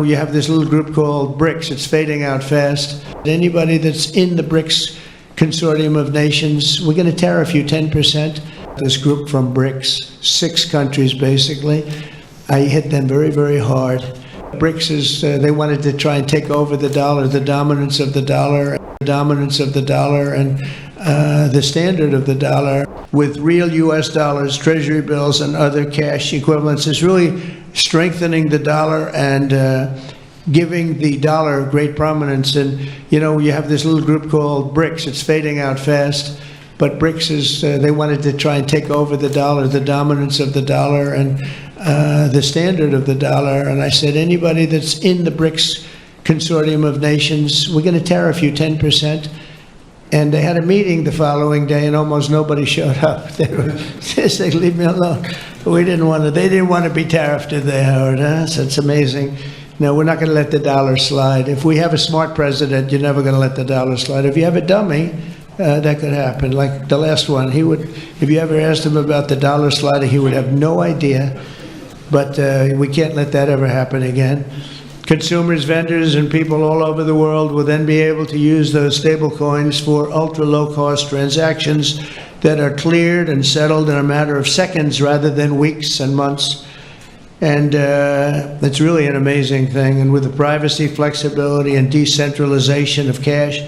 You have this little group called BRICS. It's fading out fast. Anybody that's in the BRICS consortium of nations, we're going to tariff you 10%. This group from BRICS, 6 countries basically, I hit them very, very hard. BRICS is, they wanted to try and take over the dollar, the dominance of the dollar, and the standard of the dollar with real U.S. dollars, treasury bills, and other cash equivalents is really strengthening the dollar and giving the dollar great prominence. And, you know, you have this little group called BRICS. It's fading out fast. But BRICS is, they wanted to try and take over the dollar, the dominance of the dollar, and the standard of the dollar. And I said, anybody that's in the BRICS consortium of nations, we're going to tariff you 10%. And they had a meeting the following day, and almost nobody showed up. They said, leave me alone. We didn't want to, they didn't want to be tariffed, did they, Howard? Huh? So it's amazing. No, we're not going to let the dollar slide. If we have a smart president, you're never going to let the dollar slide. If you have a dummy, that could happen. Like the last one, he would, if you ever asked him about the dollar sliding, he would have no idea. But we can't let that ever happen again. Consumers, vendors, and people all over the world will then be able to use those stable coins for ultra low-cost transactions that are cleared and settled in a matter of seconds rather than weeks and months. And it's really an amazing thing. And with the privacy, flexibility, and decentralization of cash,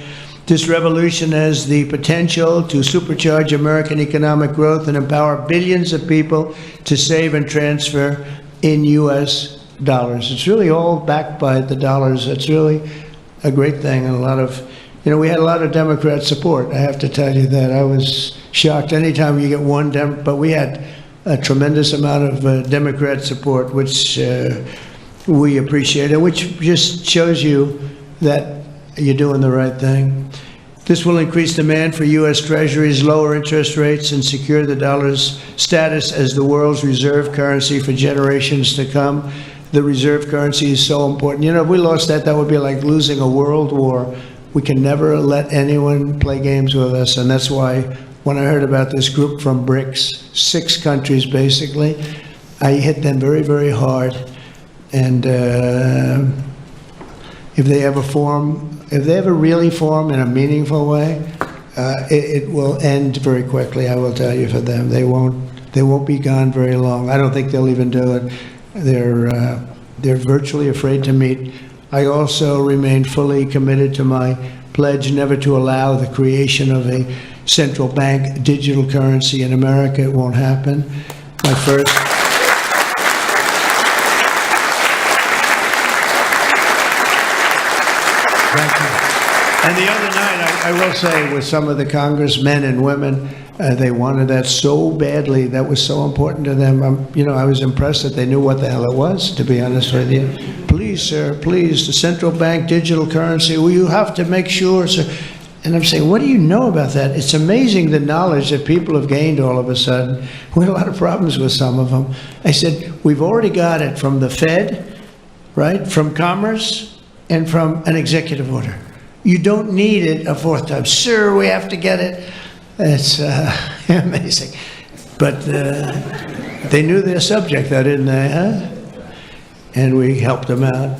this revolution has the potential to supercharge American economic growth and empower billions of people to save and transfer in U.S. dollars. It's really all backed by the dollars. It's really a great thing. And a lot of, you know, we had a lot of Democrat support. I have to tell you that. I was shocked anytime you get one but we had a tremendous amount of Democrat support, which we appreciate, and which just shows you that you're doing the right thing. This will increase demand for U.S. Treasuries, lower interest rates, and secure the dollar's status as the world's reserve currency for generations to come. The reserve currency is so important. You know, if we lost that, that would be like losing a world war. We can never let anyone play games with us, and that's why when I heard about this group from BRICS, 6 countries basically, I hit them very, very hard. And if they ever really form in a meaningful way, it will end very quickly, I will tell you, for them. They won't be gone very long. I don't think they'll even do it. They're virtually afraid to meet. I also remain fully committed to my pledge never to allow the creation of a central bank digital currency in America. It won't happen. My first... Thank you. And the other night, I will say, with some of the congressmen and women, they wanted that so badly. That was so important to them. You know, I was impressed that they knew what the hell it was, to be honest with you. Please, sir, please, the central bank digital currency, well, you have to make sure, sir. And I'm saying, what do you know about that? It's amazing the knowledge that people have gained all of a sudden. We had a lot of problems with some of them. I said, we've already got it from the Fed, right, from Commerce, and from an executive order. You don't need it a 4th time. Sir, we have to get it. It's amazing. But they knew their subject, though, didn't they, huh? And we helped them out.